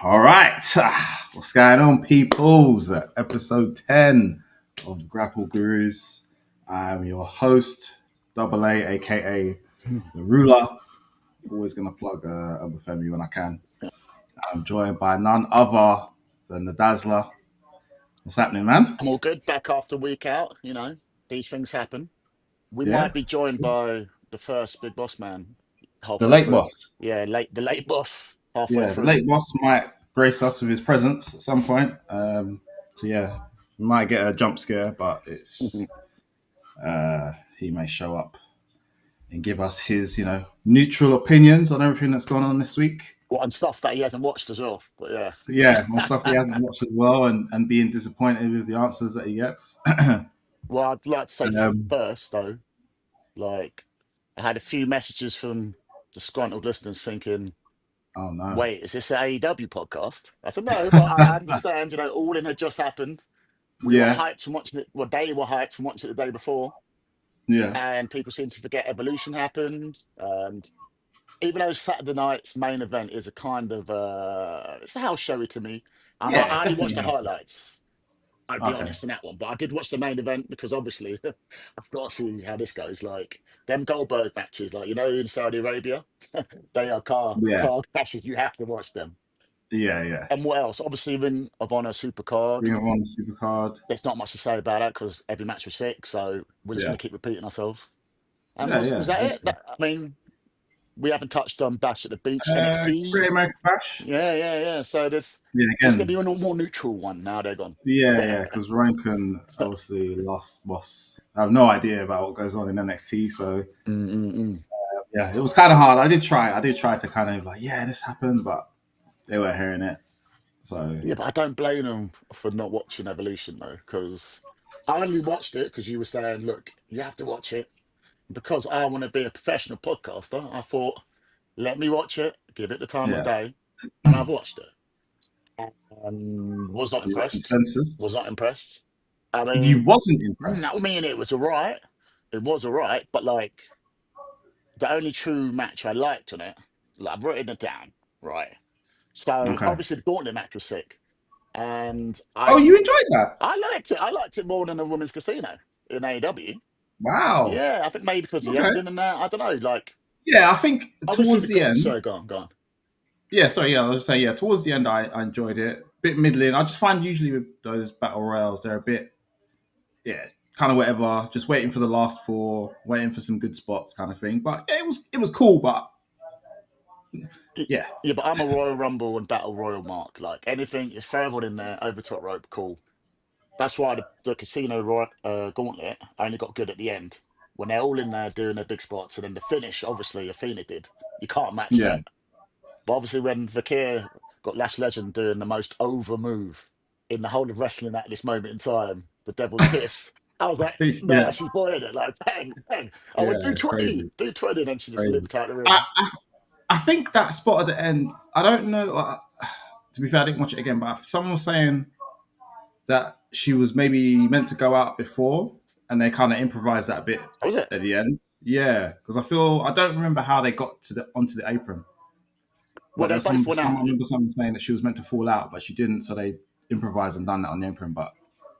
All right. What's going on, peoples? Episode 10 of the Grapple Gurus. I'm your host, Double A, aka the Ruler. Always going to plug Obafemi when I can. I'm joined by none other than the Dazzler. What's happening, man? I'm all good. Back after a week out. These things happen. We Yeah? might be joined by the first big boss man The halfway late through. boss. Yeah, the late boss halfway Yeah, the through. late boss might grace us with his presence at some point. So, yeah, we might get a jump scare, but he may show up and give us his, neutral opinions on everything that's gone on this week. Well, and stuff that he hasn't watched as well. But Yeah, on stuff he yeah. hasn't watched as well, and being disappointed with the answers that he gets. Well, I'd like to say um, first though, like I had a few messages from disgruntled listeners thinking, oh no. "Wait, is this an AEW podcast?" I said, "No, but I understand. All in had just happened. We were Yeah, hyped from watching it. Well, they were hyped from watching it the day before." yeah, And people seem to forget Evolution happened. And even though Saturday night's main event is a kind of it's a house showy to me, and yeah, I only watched definitely. the highlights. I'd be Okay. honest in that one, but I did watch the main event because obviously I've got to see how this goes. Like them Goldberg matches, like in Saudi Arabia, they are Yeah, car crashes. You have to watch them. yeah, yeah. And what else? Obviously, Ring of Honor Supercard. Ring of Honor Supercard. There's not much to say about that because every match was sick, so we're just Yeah, going to keep repeating ourselves. And yeah, was yeah. that it? Okay. I mean, we haven't touched on Bash at the Beach, NXT. Great American Bash. Yeah. So Yeah, there's gonna be again. a more neutral one now. They're gone. Yeah, because Rankin obviously lost boss. I have no idea about what goes on in NXT, so Mm-mm-mm. yeah, it was kind of hard. I did try to kind of like, yeah, this happened, but they weren't hearing it. So Yeah, but I don't blame them for not watching Evolution though, because I only watched it because you were saying, "Look, you have to watch it." Because I want to be a professional podcaster, I thought, let me watch it, give it the time of yeah, day, and I've watched it. And was not your impressed. consensus. Was not impressed. I You mean, wasn't no, I impressed. mean it was alright. It was alright, but like the only true match I liked on it, like I've written it down, right? So Okay. obviously the Gauntlet match was sick, and Oh, you enjoyed that? I liked it. I liked it more than the Women's Casino in AEW. Wow. Yeah, I think maybe because the Okay. ending and that. I don't know. Like Yeah, I think obviously towards the the end. sorry, go on. Yeah, sorry. Yeah, I was just saying. Yeah, towards the end, I enjoyed it. Bit middling. I just find usually with those battle royals, they're a bit, yeah, kind of whatever. Just waiting for the last four, waiting for some good spots, kind of thing. But yeah, it was cool. But yeah, Yeah, but I'm a Royal Rumble and Battle Royal mark. Like anything is throw everyone in there over top rope, cool. That's why the Casino Gauntlet only got good at the end when they're all in there doing their big spots, and then the finish, obviously, Athena did. You can't match yeah, that. But obviously, when Vakir got Lash Legend doing the most over move in the whole of wrestling at this moment in time, the Devil's Kiss, I was like, no, yeah, she's boiling it, like bang, bang. I yeah. went, do It's crazy, 20, do 20, and then she just crazy. limped out the I, ring. I think that spot at the end. I don't know. To be fair, I didn't watch it again, but someone was saying that she was maybe meant to go out before, and they kind of improvised that bit Was it? at the end. Yeah, because I don't remember how they got to the onto the apron, but Well, there they was both went some I out. remember someone saying that she was meant to fall out, but she didn't, so they improvised and done that on the apron. But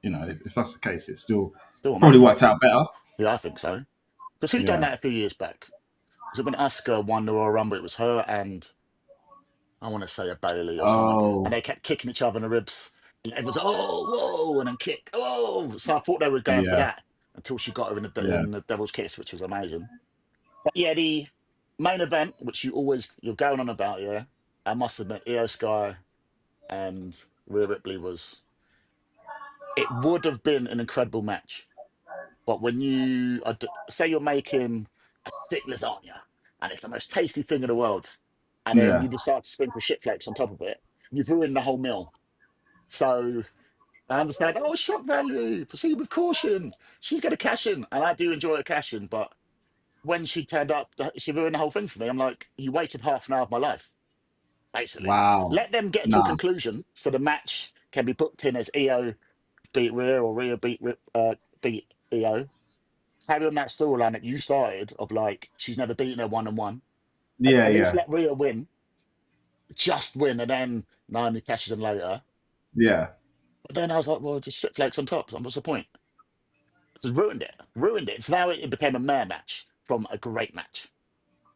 if that's the case, it still Still probably amazing. worked out better. Yeah, I think so. Because who done Yeah. that a few years back? Was it when Asuka won the Royal Rumble? It was her and I want to say a Bailey or something. And Oh, they kept kicking each other in the ribs. And everyone's like, oh, whoa, and then kick, oh. So I thought they were going for yeah, that until she got her yeah. in the Devil's Kiss, which was amazing. But yeah, the main event, which you're going on about, yeah. I must admit, Io Sky and Rhea Ripley it would have been an incredible match. But when say you're making a sick lasagna and it's the most tasty thing in the world, and then Yeah. you decide to sprinkle shit flakes on top of it, you've ruined the whole meal. So I understand, oh, shock value, proceed with caution. She's going to cash in, and I do enjoy a cash in, but when she turned up, she ruined the whole thing for me. I'm like, you waited half an hour of my life, basically. Wow. Let them get to a Nah. conclusion so the match can be booked in as EO beat Rhea or Rhea beat EO. Carry on that storyline that you started of like she's never beaten her one on one. Yeah, At least yeah, let Rhea win, just win, and then Naomi cashes in later. Yeah. But then I was like, well, just shit flakes on top. What's the point? So ruined it, ruined it. So now it became a mare match from a great match.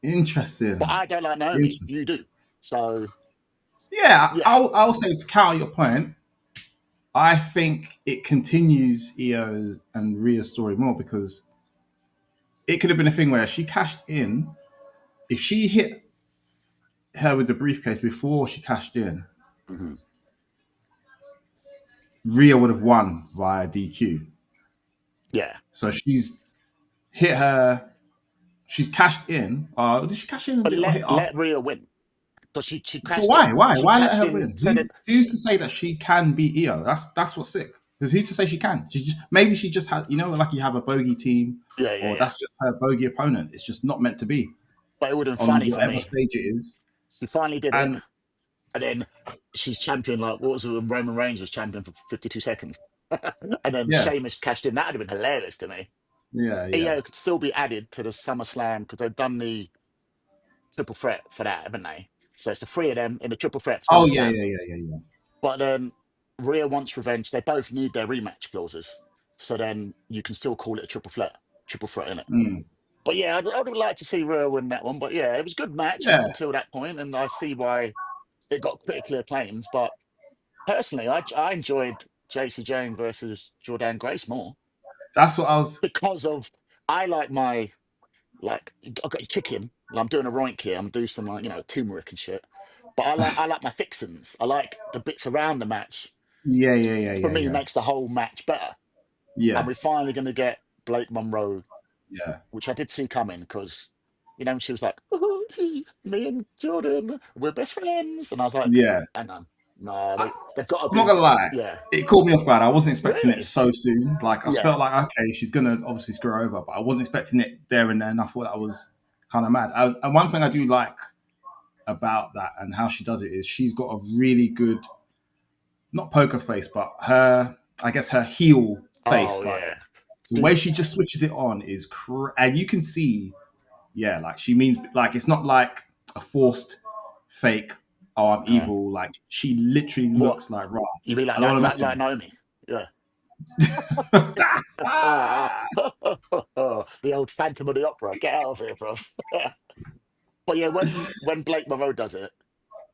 But Interesting. I don't like Naomi. You Interesting. do. So Yeah, yeah. I'll say to counter your point, I think it continues Io and Rhea's story more because it could have been a thing where she cashed in. If she hit her with the briefcase before she cashed in, Hmm. Rhea would have won via DQ. Yeah. So she's hit her. She's cashed in. Did she cash in and But or hit let after? Rhea win because she But crashed why? in. Why? She Why let cashed her in. win? So that Who's to say that she can beat Io? That's what's sick. Because who's to say she can? She just maybe she just had like you have a bogey team, yeah, yeah, or yeah. that's just her bogey opponent. It's just not meant to be But it would have been on funny for whatever me. stage it is. She finally did it, And and then she's champion. Like what was it when Roman Reigns was champion for 52 seconds, and then yeah, Sheamus cashed in. That would have been hilarious to me. yeah, yeah. EO could still be added to the SummerSlam because they've done the triple threat for that, haven't they? So it's the three of them in the triple threat for Oh yeah, SummerSlam. yeah, yeah, yeah, yeah. But then Rhea wants revenge. They both need their rematch clauses. So then you can still call it a triple threat in it. Mm, But yeah, I'd like to see Rhea win that one. But yeah, it was a good match up yeah. until that point, and I see why it got critically acclaimed. But personally, I enjoyed JC Jane versus Jordan Grace more That's what I was. because of I like my like I've got chicken. Like, I'm doing a roink here. I'm doing some like turmeric and shit. But I like my fixins. I like the bits around the match. Yeah, yeah, yeah, For yeah, me, yeah, makes the whole match better. And yeah, we're finally going to get Blake Monroe, yeah, which I did see coming because she was like, "Oh, me and Jordan, we're best friends," and I was like, yeah. "Hang on, no, I, they've got to I'm not be, gonna lie. yeah, It caught me off guard. I wasn't expecting it really, so soon. Like I yeah." felt like okay, she's gonna obviously screw her over, but I wasn't expecting it there and then. I thought that was kind of mad. And one thing I do like about that and how she does it is she's got a really good, not poker face, but her, I guess her heel Oh face. Like yeah, the way she's she just switches it on is, and you can see, yeah, like she means like it's not like a forced fake. Oh, I'm uh, evil. Like she literally what looks like raw. you mean I don't want to like mess with Naomi, yeah. her. The old Phantom of the Opera. Get out of here, bro. But yeah, when Blake Monroe does it,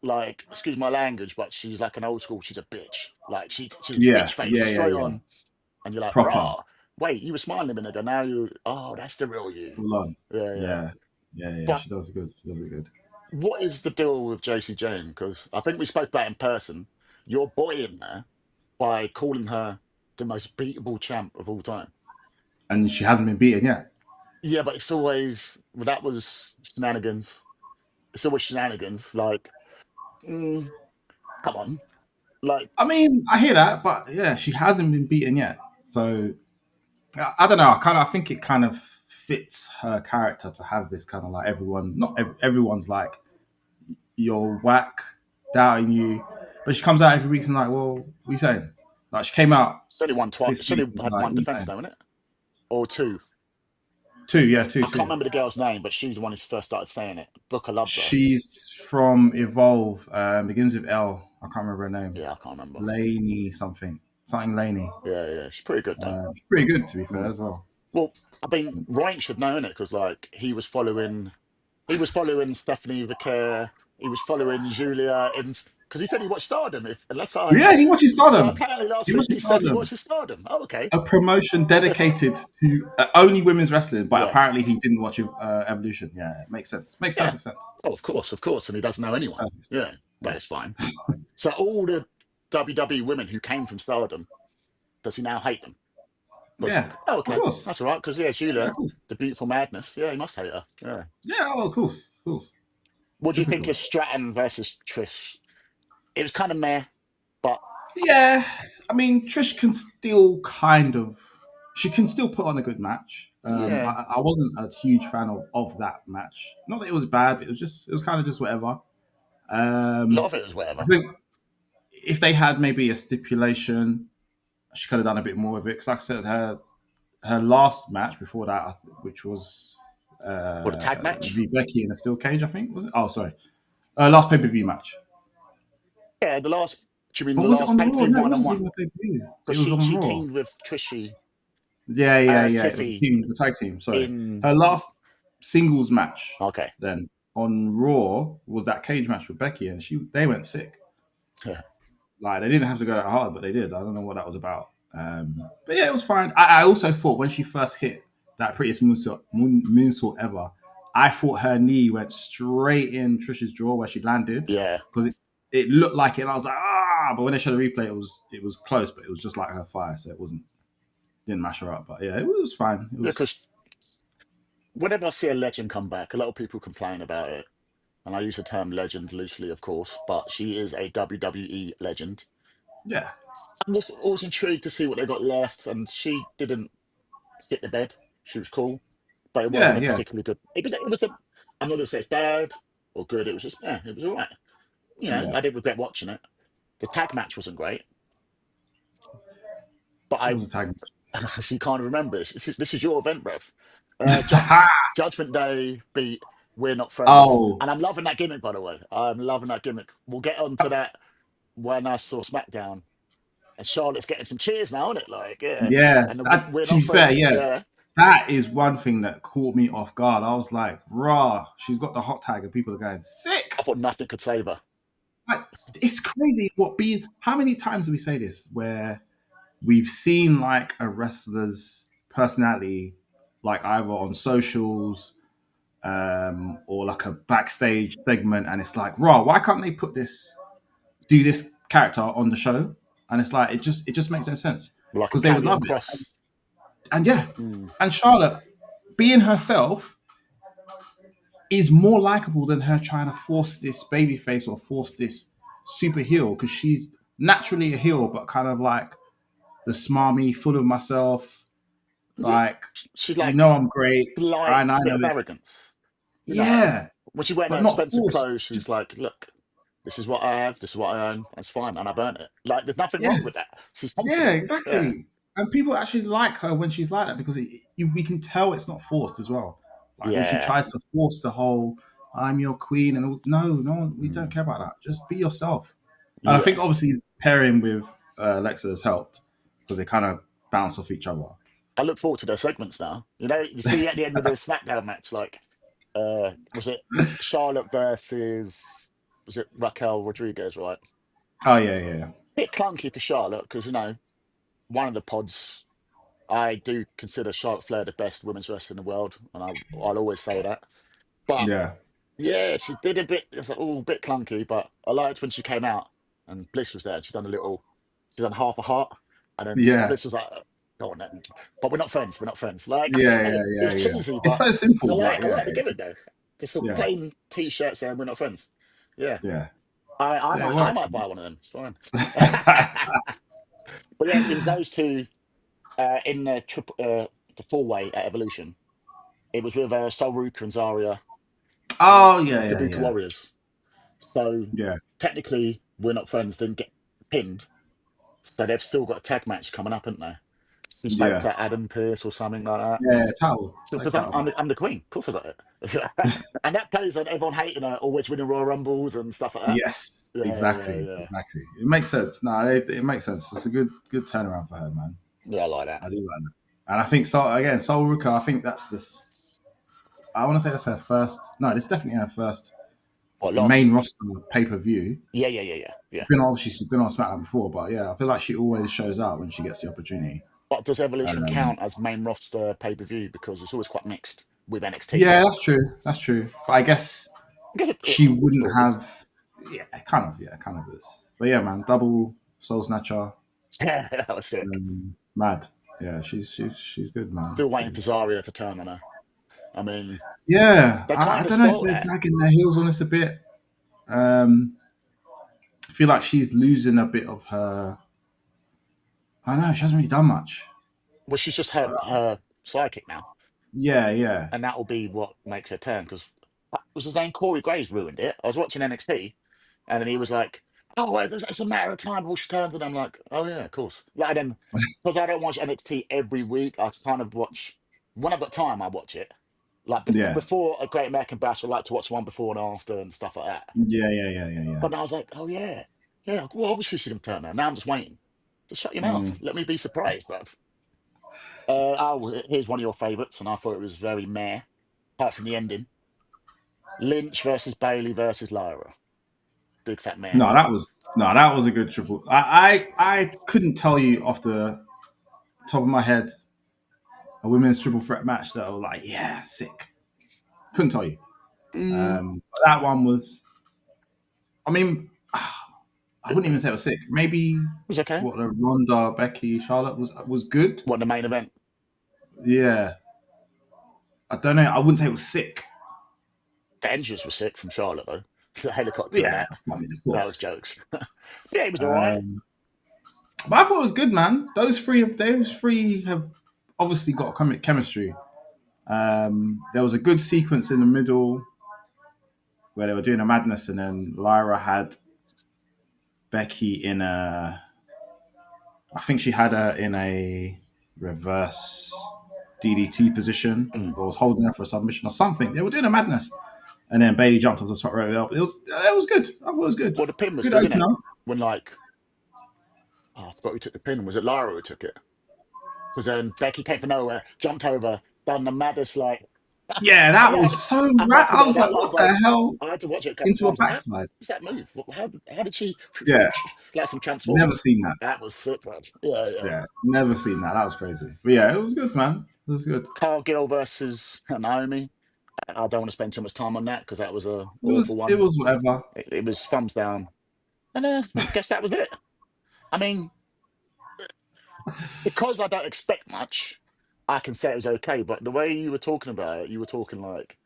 like, excuse my language, but she's like an old school. She's a bitch. Like she's Yeah, bitch face yeah, yeah, straight yeah. on, and you're like, Proper, rah. Wait, you were smiling a minute ago. Now you, oh, that's the real you. full on. Yeah, yeah. Yeah, yeah, yeah. But She does it good. She does it good. what is the deal with JC Jane? Because I think we spoke about it in person. You're boying her by calling her the most beatable champ of all time. And she hasn't been beaten yet. Yeah, but it's always well, that was shenanigans. It's always shenanigans. Like, mm, come on, like I mean, I hear that, but yeah, she hasn't been beaten yet. So I don't know. I think it kind of fits her character to have this kind of like everyone, not everyone's like you're whack, doubting you, but she comes out every week and like, well, what are you saying? Like she came out it's only one twice. this It's week only and was had like, one what are you defense, saying? though, isn't it? Or two. Two, yeah, two, I can't two. remember the girl's name, but she's the one who first started saying it. Booker loves her. She's from Evolve. Begins with L. I can't remember her name. Yeah, I can't remember. Laney something. Something Laney. Yeah, yeah, she's pretty good though. She's pretty good to be fair Mm. as well. Well, I mean, Ryan should know it because like he was following Stephanie Vicaire. He was following Julia, because he said he watched Stardom. If unless I Yeah, he watches So Stardom. apparently last He week watches he said he Stardom. watches Stardom. Oh, okay. A promotion dedicated to only women's wrestling, but Yeah. apparently he didn't watch Evolution. Yeah, it makes sense. Makes Yeah. perfect sense. Oh, of course. And he doesn't know anyone. Perfect sense. Yeah. But Yeah. it's fine. So all the WWE women who came from Stardom, does he now hate them? Because, Yeah, oh, of okay. course. That's all right. Because, yeah, Yeah, Julia, of course. the beautiful madness. Yeah, he must hate her. Yeah. Yeah, oh, of course. Of course. What do you think Typical. of Stratton versus Trish? It was kind of meh, but Yeah, I mean, Trish can still kind of, she can still put on a good match. yeah, I wasn't a huge fan of that match. Not that it was bad, but it was kind of just whatever. a lot Um, of it was I whatever. think if they had maybe a stipulation, she could have done a bit more of it. Because like I said, her last match before that, which was Or the tag match? v Becky in a steel cage, I think was it? Oh, sorry, last pay per view match. Yeah, the last. Do you mean Or the was it last on Raw? pay-per-view No, it one on wasn't even one? a debut. It Because was on she Raw. teamed with Trishy, Yeah, yeah, yeah. It was a Tiffy team, the tag team. Sorry, in. her last singles match Okay. then on Raw was that cage match with Becky, and they went sick. Yeah. Like they didn't have to go that hard, but they did. I don't know what that was about. But yeah, it was fine. I also thought when she first hit that prettiest moonsault ever, I thought her knee went straight in Trish's jaw where she landed Yeah. because it looked like it. And I was like, ah! But when they showed the replay, it was close, but it was just like her fire, so it wasn't didn't mash her up. But yeah, it was fine. It Yeah, was because whenever I see a legend come back, a lot of people complain about it. And I use the term legend loosely, of course, but she is a WWE legend. yeah, I'm just always intrigued to see what they got left. And she didn't sit the bed. She was cool, but it yeah, wasn't a yeah, particularly good. It was a. I'm not gonna say it's bad or good. It was just yeah, it was all right. yeah. I didn't regret watching it. The tag match wasn't great, but It I was a tag match. actually can't remember. This is your event, Brev. Judgment Day beat We're Not Friends, Oh, and I'm loving that gimmick. By the way, I'm loving that gimmick. We'll get onto that when I saw SmackDown. And Charlotte's getting some cheers now, isn't it? Like, yeah. yeah. And That, We're to Not be fair, Friends. yeah. Yeah. That is one thing that caught me off guard. I was like, "Rah!" She's got the hot tag, and people are going sick. I thought nothing could save her. Like, it's crazy. How many times do we say this? Where we've seen like a wrestler's personality, like either on socials, or like a backstage segment, and it's like, "Raw, why can't they do this character on the show?" And it's like it just makes no sense Like a because they would love Karrion it. Cross. And yeah, Mm. and Charlotte being herself is more likable than her trying to force this baby face or force this super heel because she's naturally a heel, but kind of like the smarmy, full of myself, Yeah. like She's you like know I'm great, slight and I bit know of it. arrogance. Yeah, When she went but out not expensive forced. clothes, she's Just like, look, this is what I have, this is what I own, that's fine, and I've earned it. Like, there's nothing yeah, wrong with that. She's yeah, confident. Yeah. exactly. And people actually like her when she's like that because we can tell it's not forced as well. Like when she Yeah. tries to force the whole "I'm your queen" and all, no, no one, we don't Mm. care about that. Just be yourself. And I think Yeah. obviously pairing with Alexa has helped because they kind of bounce off each other. I look forward to their segments now. You see at the end of the SmackDown match, like, was it Charlotte versus, was it Raquel Rodriguez, right? Oh yeah, yeah, yeah. Bit clunky for Charlotte because, one of the pods, I do consider Charlotte Flair the best women's wrestler in the world, and I'll always say that. But Yeah, yeah, she did a bit. It was like, all a bit clunky, but I liked when she came out and Bliss was there. And she done half a heart, and then yeah, Bliss was like, "Go on then," but we're not friends. We're not friends. Like, yeah, yeah, it yeah, was yeah. cheesy, It's but so I simple, like but I yeah, like the gimmick though. Just some yeah, plain t-shirt saying we're not friends. Yeah, yeah, I yeah. It might I works. might buy one of them. It's fine. But yeah, it was those two in the four way at Evolution. It was with Sol Ruka and Zarya, Oh yeah, yeah, Kabuki yeah, Warriors. So yeah, technically, we're not friends. Didn't get pinned, so they've still got a tag match coming up, haven't they? Some spoke yeah, to Adam Pearce or something like that. yeah. Towel, So tag because I'm towel I'm match. the, I'm the queen, of course I got it. And that plays on everyone hating her, always winning Royal Rumbles and stuff like that. Yes, Yeah, yeah, exactly, yeah. exactly. It makes sense. No, it makes sense. It's a good turnaround for her, man. Yeah, I like that. I do like that. And I think Soul Ruka. I think that's this. I want to say that's her first. No, it's definitely her first What main loss? roster pay per view. Yeah, yeah, yeah, yeah, yeah. She's been on SmackDown before, but yeah, I feel like she always shows out when she gets the opportunity. But does Evolution Um, count as main roster pay per view because it's always quite mixed with NXT? yeah, that's true. That's true. But I guess I guess it she wouldn't sort of is. have. Yeah, kind of. Yeah, kind of is. But yeah, man, double Soul Snatcher, Yeah, that was sick. mad. Yeah, she's good, man. Still waiting for She's Zarya to turn on her. I mean, yeah. they I kind of don't know if spoiled they're that. dragging their heels on this a bit. Um, I feel like she's losing a bit of her. I don't know. She hasn't really done much. Well, she's just her psychic now, Yeah, yeah, and that will be what makes her turn. Because was his name Corey Graves ruined it. I was watching NXT, and then he was like, "Oh, well, it's a matter of time before she turns," and I'm like, "Oh yeah, of course." Like then, because I don't watch NXT every week, I kind of watch when I've got time. I watch it. Like yeah, before a Great American Bash, I like to watch one before and after and stuff like that. yeah, yeah, yeah, yeah, yeah. But then I was like, "Oh yeah." Yeah, well, obviously she's going to turn now. Now I'm just waiting. Just shut your mouth. Mm. Let me be surprised, bruv. Here's one of your favourites, and I thought it was very meh, apart from the ending. Lynch versus Bailey versus Lyra. Big fat meh. That was a good triple. I couldn't tell you off the top of my head a women's triple threat match that I was like, yeah, sick. Couldn't tell you. Mm, But that one was. I mean, I it wouldn't even say it was sick. Maybe was okay. what the Ronda, Becky, Charlotte was good. What, the main event? Yeah, I don't know. I wouldn't say it was sick. The engines were sick from Charlotte, though. The helicopter and Yeah, that. I mean, of That was course. jokes. Yeah, it was all right. Um, but I thought it was good, man. Those three have obviously got chemistry. There was a good sequence in the middle where they were doing a madness, and then Lyra had Becky in a. I think she had her in a reverse DDT position, Mm. or was holding her for a submission or something. They were doing a madness, and then Bailey jumped off the top rope. It was good. I thought it was good. Well, the pin was Good good, isn't opener. it? When, like, oh, I forgot who took the pin. Was it Lara who took it? Because then Becky came from nowhere, jumped over, done the maddest, like, Yeah, that yeah, was so I right. must I admit, was that like, I was what the like, hell? I had to watch it a couple of Into a times. How backslide. does that move? How did she, Yeah, like some never Transformers? seen that. That was sick, man. Yeah, yeah. Yeah, never seen that. That was crazy. But yeah, it was good, man. It was good. Cargill versus Naomi. I don't want to spend too much time on that because that was a It awful was it one. was whatever. It was thumbs down, and I guess that was it. I mean, because I don't expect much, I can say it was okay. But the way you were talking about it, you were talking like,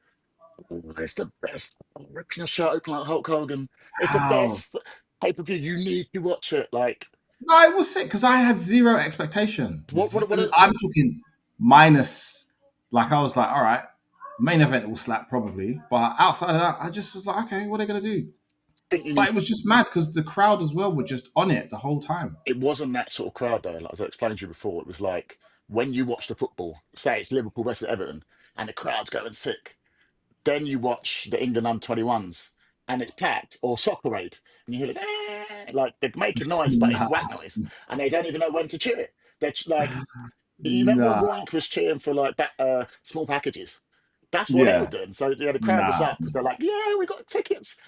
"Oh, it's the best." Ripping your shirt open like Hulk Hogan. It's the How? best pay per view. You need to watch it. Like, No, it was sick because I had zero expectation. what I'm talking minus. Like I was like, all right, main event will slap probably, but outside of that, I just was like, okay, what are they gonna do? think you But need. it was just mad because the crowd as well were just on it the whole time. It wasn't that sort of crowd though. Like, as I explained to you before, it was like when you watch the football, say it's Liverpool versus Everton, and the crowd's going sick. Then you watch the England under 21s and it's packed, or Soccer Aid, and you hear like they're making noise, but it's Nah, whack noise, and they don't even know when to cheer. Like, you remember when nah, Roink was cheering for like small packages? That's what they were yeah, doing. So yeah, the crowd was nah, up because they're like, yeah, we got tickets,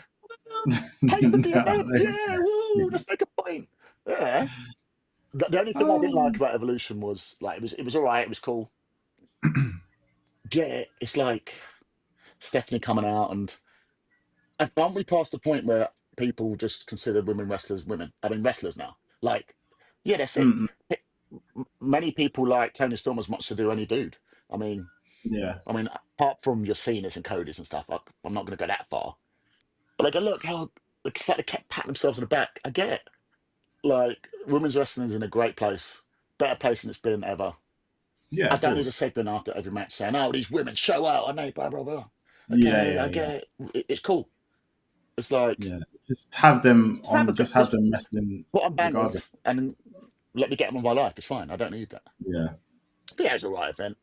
woo, pay for the nah. event, yeah, woo, let's make a point. Yeah. The only thing I didn't like Um, about Evolution was like it was all right, it was cool. Yeah, it's like Stephanie coming out and aren't we past the point where people just consider women wrestlers women? I mean, wrestlers now. Like, yeah, that's it. mm, Many people like Tony Storm as much to do any dude. I mean, yeah, apart from your Cenas and Codys and stuff, I'm not going to go that far. But like, look how they kept patting themselves on the back. I get it. Like, women's wrestling is in a great place, better place than it's been ever. yeah, I of don't need a course. segment after every match saying, "Oh, these women show out and they blah blah blah." Yeah, Okay, yeah, I yeah, get it. It's cool. It's like yeah. Just have them just have a on. good, Just have just them wrestling put on regardless. bangers and let me get them on my life. It's fine. I don't need that. Yeah, But yeah, it's all right event.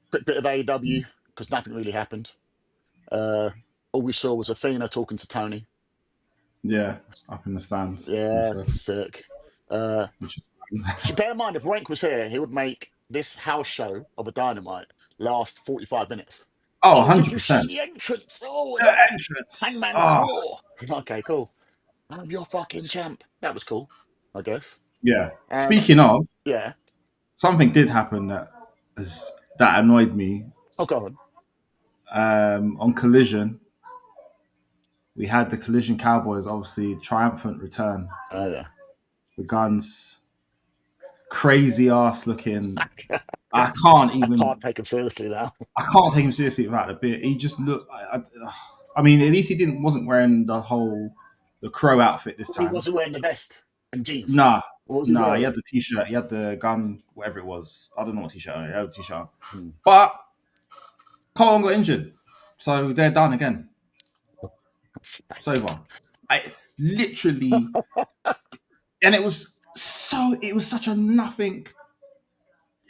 Quick bit of AEW because nothing really happened. Uh, all we saw was Athena talking to Tony. yeah. Up in the stands and Yeah, stuff, sick. Uh, which is bear in mind, if Rank was here, he would make this house show of a Dynamite last 45 minutes. oh, Oh, did you 100%. see the entrance? Oh, The yeah. entrance. Hangman Oh, swore. Okay, cool. I'm your fucking champ. That was cool, I guess. yeah. And Speaking of, yeah. something did happen that annoyed me. Oh, go on. On Collision, we had the Collision Cowboys obviously triumphant return. Oh, yeah. The guns, crazy ass looking. I can't I even. can't take him seriously now. I can't take him seriously without a bit. He just looked. I mean, at least he didn't wasn't wearing the crow outfit this He time. wasn't wearing the vest and jeans. Nah, What was he nah. He wearing? had the t-shirt. He had the gun, whatever it was. I don't know what t-shirt. He had a t-shirt. Hmm. But Colin got injured, so they're done again. It's over. I literally, and it was so. It was such a nothing.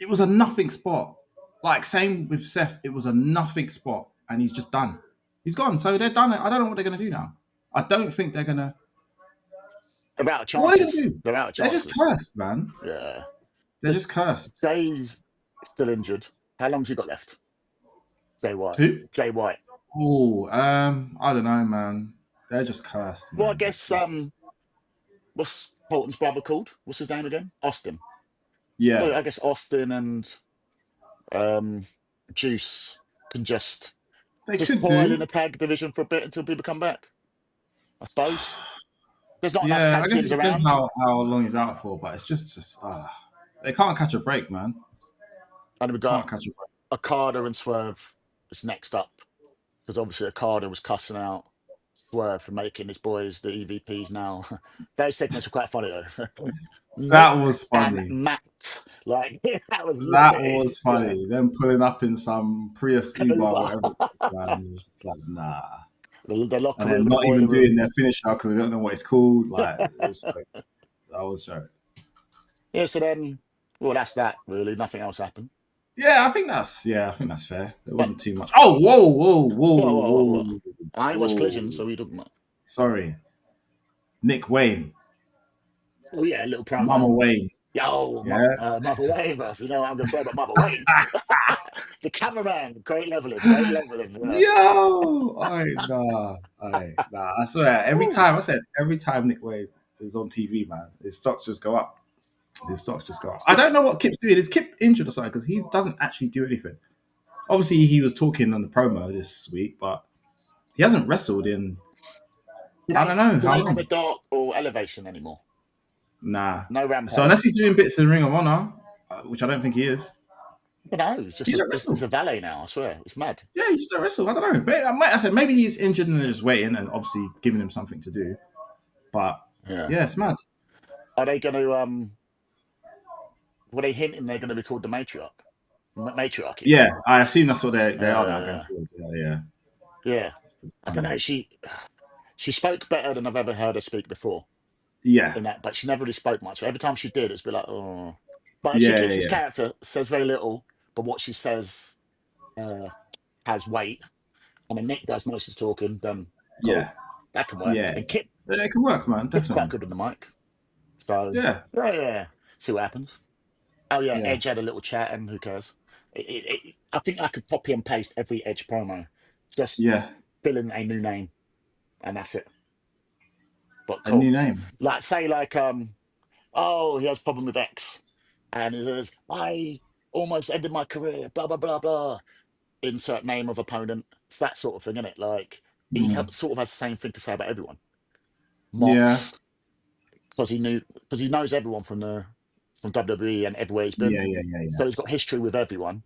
It was a nothing spot. Like same with Seth. It was a nothing spot, and he's just done. He's gone. So they're done. I don't know what they're gonna do now. I don't think they're gonna. They're out of What are they gonna chances. do? They're out of They're just chances. cursed, man. Yeah. They're But just cursed. Jay's still injured. How long's he got left? Jay White. Who? Jay White. Oh, I don't know, man. They're just cursed, Well, I man. It's guess just what's Colton's brother called? What's his name again? Austin. So yeah. I guess Austin and um Juice can They just could toil in do. the tag division for a bit until people come back. I suppose. There's not enough Yeah, tag I guess teams it depends around. how long he's out for, but it's just they can't catch a break, man. And we Can't got catch a break. Okada and Swerve is next up. Because obviously Okada was cussing out Swerve for making his boys the EVPs now. Those segments were quite funny though. That Nick was and funny. Matt. Like that was That was yeah. funny. Them pulling up in some Prius And Uber, Uber. whatever it was, man. It was just like, nah. The And locker then room and the not even boiler doing room. their finisher because they don't know what it's called. Like, it was joke. That was joke. Yeah, so then well that's that really. Nothing else happened. Yeah, I think that's fair. There But wasn't too much. Oh, whoa, whoa, whoa. whoa, I ain't watched Collision, whoa. so we talking about. Sorry. Nick Wayne. Oh yeah, a little Mama promo. Wayne. Yo, Yeah. Mother Wayne, bruv. You know what I'm gonna say about Mother Wayne. The cameraman, great leveling. Yeah. Yo, nah. I swear, Woo. every time Nick Wade is on TV, man, his stocks just go up. His stocks just go up. I So, don't know what Kip's doing. Is Kip injured or something? Because he doesn't actually do anything. Obviously, he was talking on the promo this week, but he hasn't wrestled in I don't know do how they have long. a dark or elevation anymore? Nah. No So unless rampage. he's doing bits in Ring of Honor, which I don't think he is, I don't know. It's he just don't it's wrestle. a valet now. I swear, it's mad. Yeah, he just don't wrestle. I don't know. I said maybe he's injured and they're just waiting and obviously giving him something to do. But Yeah. yeah, it's mad. Are they going to Were they hinting they're going to be called the matriarch? Matriarchy. Yeah, I assume that's what they are now going Uh, forward. Yeah, yeah. I don't funny. know. She spoke better than I've ever heard her speak before Yeah, in that, but she never really spoke much. Every time she did, it's be like, oh. But she yeah, keeps yeah, his yeah, character, says very little, but what she says uh, has weight. And then Nick does most of the talking, then cool. yeah, That can work. yeah. And It can work, man. Kip's quite Definitely. good on the mic. So, Yeah, yeah. See what happens. Oh, yeah, yeah, Edge had a little chat, and who cares? I think I could copy and paste every Edge promo. Just yeah. fill in a new name, and that's it. But A new cool. name. Like, say, oh, he has a problem with X. And he says, I almost ended my career, blah, blah, blah, blah. Insert name of opponent. It's that sort of thing, isn't it? Like, Mm. sort of has the same thing to say about everyone. Yeah, Mox, because he knows everyone from WWE and everywhere he's been. yeah, yeah, yeah, yeah, So he's got history with everyone.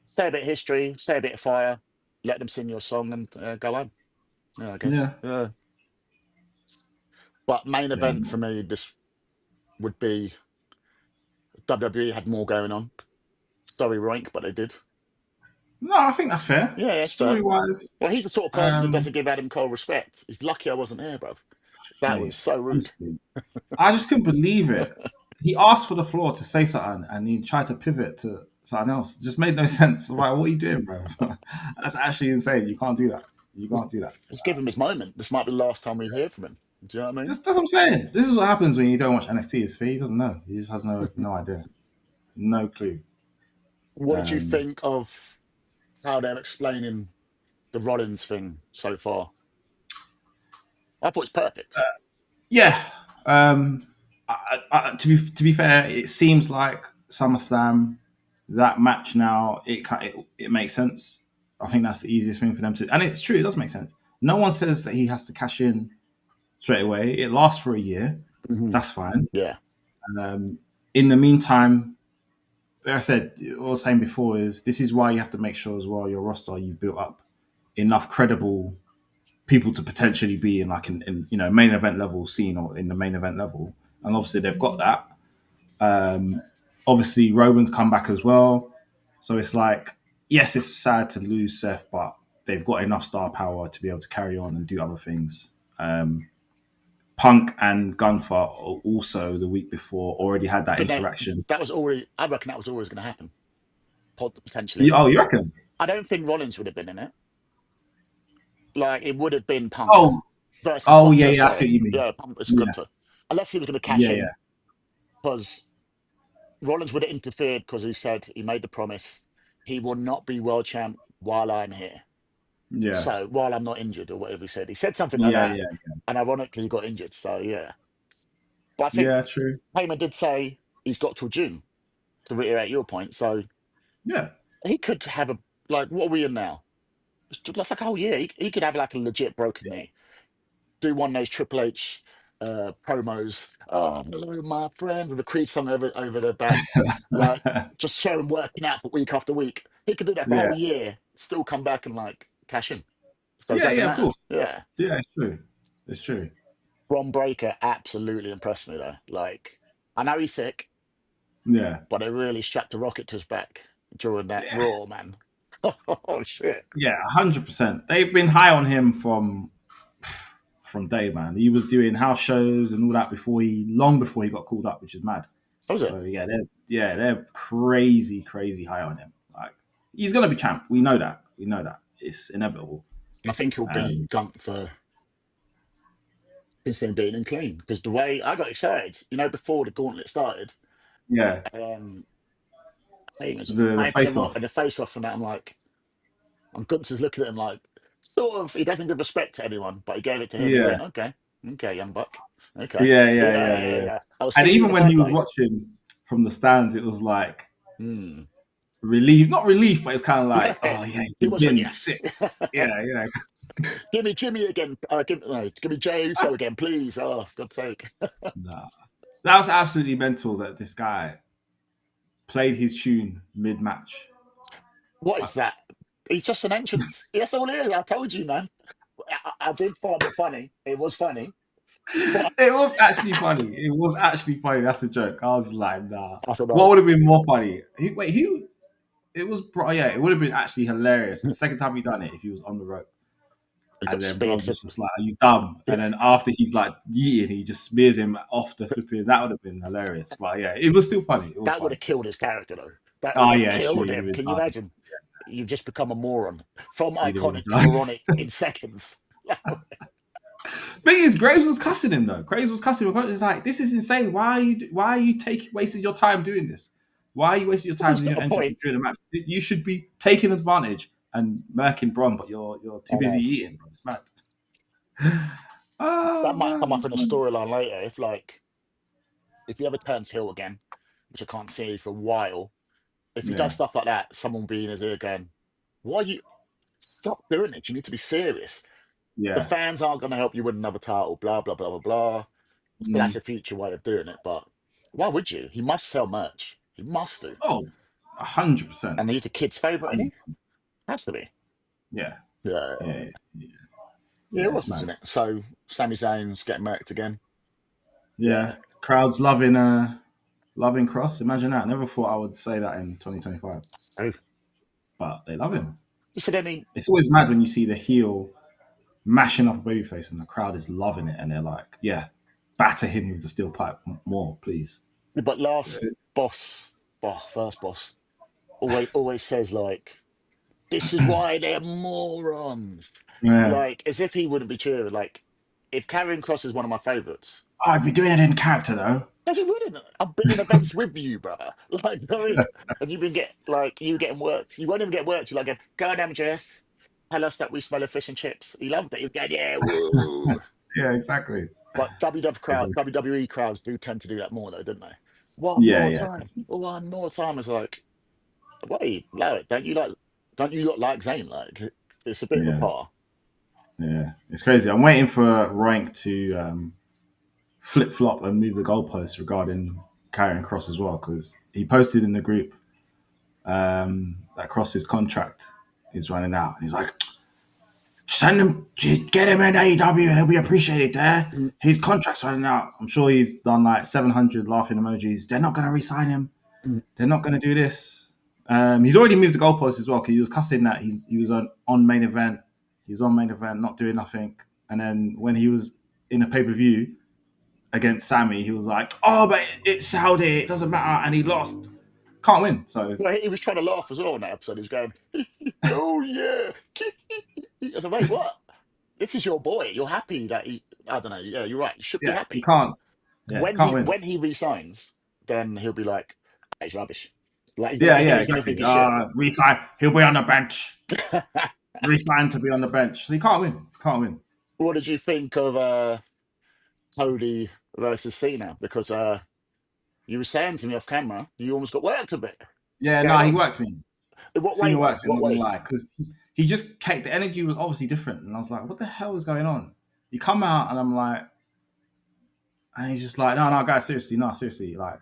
Say a bit of history, say a bit of fire, let them sing your song and go home. Yeah, I guess. yeah, Yeah. But main yeah. event for me, this would be WWE had more going on. Sorry, Roink, but they did. No, I think that's fair. Yeah, that's Story fair. wise, Well, he's the sort of person that um, doesn't give Adam Cole respect. He's lucky I wasn't here, bruv. That was mate, so rude. honestly, I just couldn't believe it. He asked for the floor to say something, and he tried to pivot to something else. It just made no sense. I'm like, what are you doing, bro? That's actually insane. You can't do that. You Just, can't do that. just give him his moment. This might be the last time we hear from him. Do you know what I mean? That's what I'm saying. This is what happens when you don't watch NXT. He doesn't know. He just has no idea, no clue. What did you Um, think of how they're explaining the Rollins thing so far? I thought it's perfect. yeah. Um, to be fair, it seems like SummerSlam, that match now it makes sense. I think that's the easiest thing for them to, and it's true. It does make sense. No one says that he has to cash in straight away. It lasts for a year. Mhm. That's fine. Yeah. In the meantime, like I said, what I was saying before is this is why you have to make sure as well your roster you've built up enough credible people to potentially be in like in main event level scene or in the main event level, and obviously they've got that. Obviously Roman's come back as well, so it's like yes, it's sad to lose Seth, but they've got enough star power to be able to carry on and do other things. Punk and Gunther also the week before already had that So no, interaction. that was already. I reckon that was always going to happen. Potentially. Oh, you reckon? I don't think Rollins would have been in it. Like it would have been Punk Oh, versus oh yeah, Gunther. yeah, I see Sorry, what you mean. yeah, Punk versus Yeah, Gunther. unless he was going to cash Yeah, in, because Rollins would have interfered because he said he made the promise he will not be world champ while I'm here. yeah, So while I'm not injured or whatever he said something like yeah, that, yeah, and ironically he got injured. So yeah, but I think yeah. True. Heyman did say he's got till June to reiterate your point. So Yeah, he could have a like what are we in now? That's like oh yeah, he could have like a legit broken knee. Do one of those Triple H promos. Oh, hello, my friend, with a crease song over their back, like just show him working out for week after week. He could do that for a yeah, whole year, still come back and like cash in. So it yeah, doesn't yeah. Of matter. course. Yeah, Yeah, it's true. It's true. Bron Breaker absolutely impressed me though. Like I know he's sick, Yeah, but they really strapped a rocket to his back during that yeah, Raw, man. Oh shit! yeah. 100%. They've been high on him from day, man. He was doing house shows and all that long before he got called up, which is mad. That was it. So they're crazy, crazy high on him. Like he's gonna be champ. We know that. We know that. It's inevitable. And I think he'll beat Um, Gunther instead of being clean. Because the way I got excited, before the gauntlet started, yeah, um, he was just the hyping him face up off. and the face off and that. I'm like, and Gunther's looking at him like, sort of, he doesn't give respect to anyone, but he gave it to him. He Yeah, went, okay, okay, young buck. Okay. yeah, yeah, Yeah, yeah, yeah, yeah. yeah. I'll And see you in even the when he Fight was Night. watching from the stands, it was like Hmm. relief, not relief, but it's kind of like, Yeah. oh yeah, he's He been was like, pinned, sick. yes. Yeah, yeah, Give me Jimmy again. Give me Jey Uso again, please. Oh, for God's sake. nah. That was absolutely mental that this guy played his tune mid match. What is that? He's just an entrance. That's all it is. I told you, man. I did find it funny. It was funny. But It was actually funny. It was actually funny. That's a joke. I was like, nah. I don't What know. would have been more funny? Who? It was, yeah, it would have been actually hilarious. The second time he done it, if he was on the rope, He got and then speared Bron for was just like, "Are you dumb?" And then after he's like yeeting, he just smears him off the flipping. That would have been hilarious. But yeah, it was still funny. It was that would funny. have killed his character though. That Oh would have yeah, it's true. killed He'd him. have been Can you done. imagine? You've just become a moron from He'd have been iconic to done. moronic in seconds. Thing is, Graves was cussing him though. Graves was cussing him. It's like, this is insane. Why are you wasting your time doing this? Why are you wasting your time He's doing got your a entrance point. during the match? You should be taking advantage and murking Bron, but you're too I busy know. eating. Bro. It's mad. That Oh might come up man. in a storyline later. If he ever turns heel again, which I can't see for a while, if he does Yeah, stuff like that, someone will be in his ear going, "Why you stop doing it? You need to be serious. The yeah. fans aren't going to help you win another title." Blah blah blah blah blah. Slash Mm. a future way of doing it, but why would you? He must sell merch. He must do. Oh, 100%. And he's a kid's favorite, isn't he? Has to be. Yeah, Yeah, yeah, yeah. yeah. Yeah, It it's was, mad. isn't it? So Sami Zayn's getting murked again. Yeah, Yeah. crowds loving Cross. Imagine that. Never thought I would say that in 2025, So but they love him. you said any, It's always mad when you see the heel mashing up a babyface and the crowd is loving it and they're like, yeah, batter him with the steel pipe more, please. but last boss, first boss, always says like, "This is why they're morons." Yeah. Like as if he wouldn't be cheering. Like if Karrion Cross is one of my favorites. Oh, I'd be doing it in character though. No, he wouldn't. I've been in events with you, brother. Like, you know what I mean? And you've been you getting worked. You won't even get worked. You're like, go on, MJF. Tell us that we smell of fish and chips. He loved it. He'd go, yeah, woo. Yeah, exactly. But WWE crowds do tend to do that more, though, don't they? One Yeah, more yeah, time. One more time. It's like, wait, allow it. Don't you not like Zayn? Like, it's a bit of a yeah, par. yeah. It's crazy. I'm waiting for Rank to flip flop and move the goalposts regarding Karrion Cross as well because he posted in the group that Cross's contract is running out. And he's like, send him, get him in AEW. He'll be appreciated there. Mm, His contract's running out. I'm sure he's done like 700 laughing emojis. They're not going to re-sign him. mm. They're not going to do this. He's already moved the goalposts as well because he was cussing that he was on main event. He was on main event, not doing nothing. And then when he was in a pay per view against Sammy, he was like, "Oh, but it's Saudi. It doesn't matter," and he lost. Can't win. So Well, he was trying to laugh as well in that episode. He was going, oh, yeah. I was like, mate, what? This is your boy. You're happy that he. I don't know. Yeah, you're right. You should be yeah, you happy. can't. Yeah, can't win. When he resigns, then he'll be like, "Ah, he's rubbish." Like Yeah, he's yeah, never gonna exactly. think he's shit. Resign. He'll be on the bench. Resign to be on the bench. So he can't win. He can't win. What did you think of Cody versus Cena? Because you were saying to me off camera, you almost got worked a bit. What's Yeah, no, going he on? worked me. In what way Cena though? works me. I'm What not gonna way? lie, because he just kept the energy was obviously different, and I was like, what the hell is going on? You come out, and I'm like, and he's just like, no, no, guys, seriously, no, seriously, like.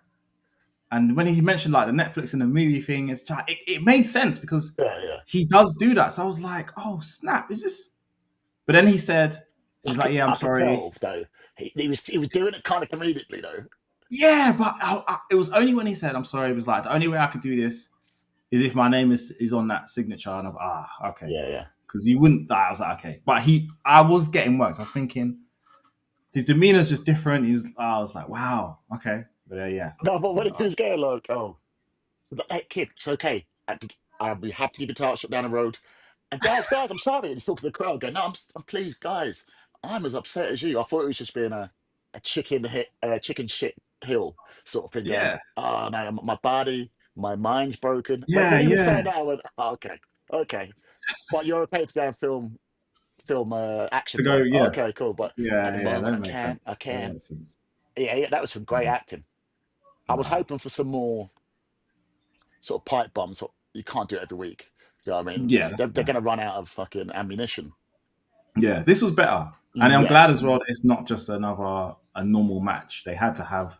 And when he mentioned like the Netflix and the movie thing, it's just, it made sense because Yeah, yeah. he does do that. So I was like, oh snap, is this? But then he said, he's like, yeah, I'm I could sorry. tell though. He was doing it kind of comedically though. Yeah, but it was only when he said, I'm sorry. It was like the only way I could do this is if my name is on that signature, and I was okay, Yeah, yeah. because you wouldn't. I was like, okay, but I was getting worked. I was thinking his demeanor's just different. I was like, wow, okay, but yeah, No, but so, when he was going like, oh, so that kid, it's okay. I'll be happy to be touched down the road. And guys, I'm sorry. And he's talking to the crowd, going, "No, I'm pleased, guys. I'm as upset as you." I thought it was just being a chicken shit hill sort of thing. Going, yeah, "Oh no, my body, my mind's broken." But yeah, when he was saying yeah, that, I went, oh, "Okay, okay." But you're okay to go and film action to go, there. Oh, yeah, okay, cool. But at yeah, the yeah. moment, That makes I sense. That can't. makes sense. Yeah, yeah, that was some great acting. I was Nah. hoping for some more sort of pipe bombs. You can't do it every week. Do you know what I mean? Yeah, that's They're fair. going to run out of fucking ammunition. Yeah, this was better, and I'm Yeah. glad as well that it's not just a normal match. They had to have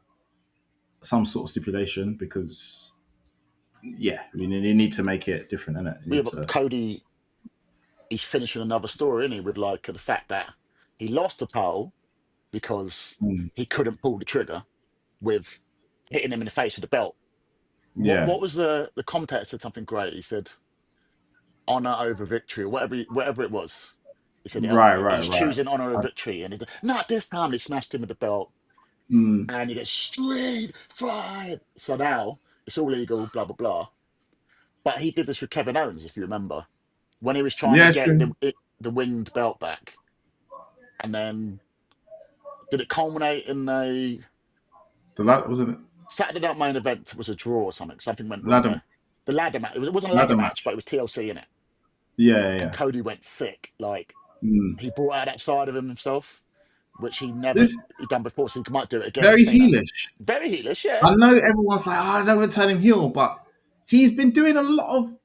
some sort of stipulation because yeah, I mean they need to make it different, innit? You Yeah, need but to. Cody, he's finishing another story, isn't he? With like the fact that he lost the title because Mm, he couldn't pull the trigger with hitting him in the face with the belt. yeah, What was the commentator said something great. He said honor over victory, or whatever it was. He said right, right, he's right. choosing honor over I, victory, and not this time. He smashed him with the belt, mm, and he gets street fight. So now it's all legal, blah blah blah. But he did this with Kevin Owens, if you remember, when he was trying to yeah, get true. the winged belt back, and then did it culminate in a The lad wasn't it Saturday Night Main Event was a draw or something? Something went wrong ladder there. The ladder match. It wasn't a ladder ladder match, but match. it was TLC in it, Yeah, yeah, and yeah. Cody went sick. Like Mm. he brought out that side of himself, which This he done before, so he might do it again with very Cena. heelish. Very heelish, yeah. I know everyone's like, oh, I never turn him heel, but he's been doing a lot of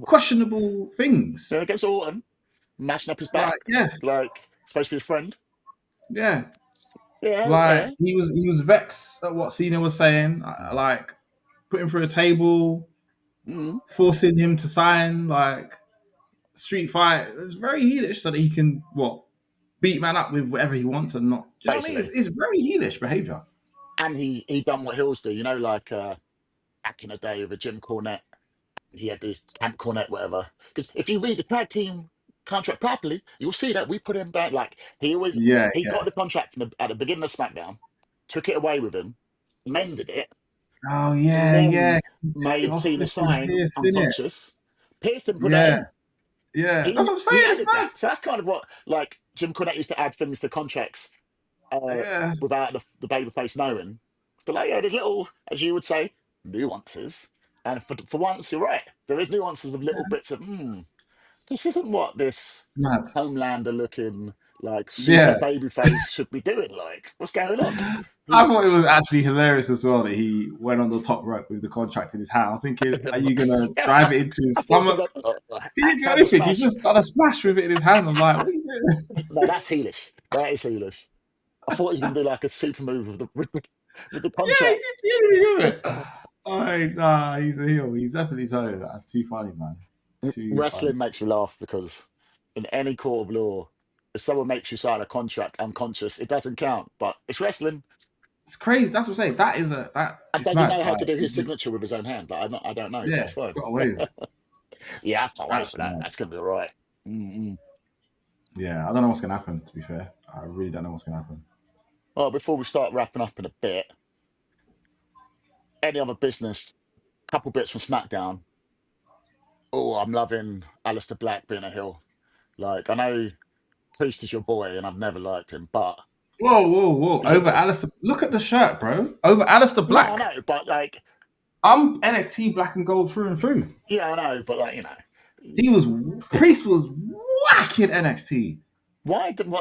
questionable things. Yeah, against Orton, mashing up his Like, back, yeah, like supposed to be his friend. yeah. Yeah, Like yeah. he was vexed at what Cena was saying. Like put him through a table, Mm, forcing him to sign like street fight. It's very heelish so that he can beat man up with whatever he wants and not. Do you know what I mean? It's, basically. it's very heelish behavior. And he done what heels do, like back in the day with a Jim Cornette. He had this Camp Cornette, whatever. Because if you read the tag team contract properly, you'll see that we put him back. Like Yeah, he got yeah. the contract at the beginning of SmackDown, took it away with him, mended it, Oh and yeah, yeah. then He took it made off Cena flipping sign Pierce, innit? unconscious. Pierce didn't put that Yeah, in. yeah. That's what I'm He saying. It's added mad. that. So that's kind of what like Jim Cornette used to add things to contracts Yeah. without the babyface knowing. So like, yeah, there's little, as you would say, nuances. And for once, you're right. There is nuances with little bits of, this isn't what this Mad. Homelander looking, like, super Yeah. babyface should be doing. Like, what's going on? I He, thought it was actually hilarious as well that he went on the top rope with the contract in his hand. I'm thinking, are you gonna drive it into his I thought stomach? He didn't axe do handle anything. He smash. just done a splash with it in his hand. I'm like, what are you doing? No, that's Heelish. That is Heelish. I thought he was going to do like a super move with the Yeah, he contract. did. He didn't do it. Oh, nah, he's a heel. He's definitely totally that. That's too funny, man. Too funny. Wrestling makes me laugh because in any court of law, if someone makes you sign a contract unconscious, it doesn't count. But it's wrestling. It's crazy. That's what I'm saying. That And it's does he mad. know how Like to do he his just signature with his own hand? Like, I don't know, but yeah, it's fine. got away with it. Yeah, I It's can't wait for actually that. mad. That's going to be all right. Mm-mm. Yeah, I don't know what's gonna happen. To be fair, I really don't know what's gonna happen. Well, before we start wrapping up in a bit, any other business, couple bits from SmackDown. Oh, I'm loving Aleister Black being a heel. Like, I know Priest is your boy, and I've never liked him, but Whoa. He's Over injured. Aleister. Look at the shirt, bro. Over Aleister No, I Black. know, but like, I'm NXT black and gold through and through. yeah, I know, but like, you know, He was Priest was whacking NXT. why did he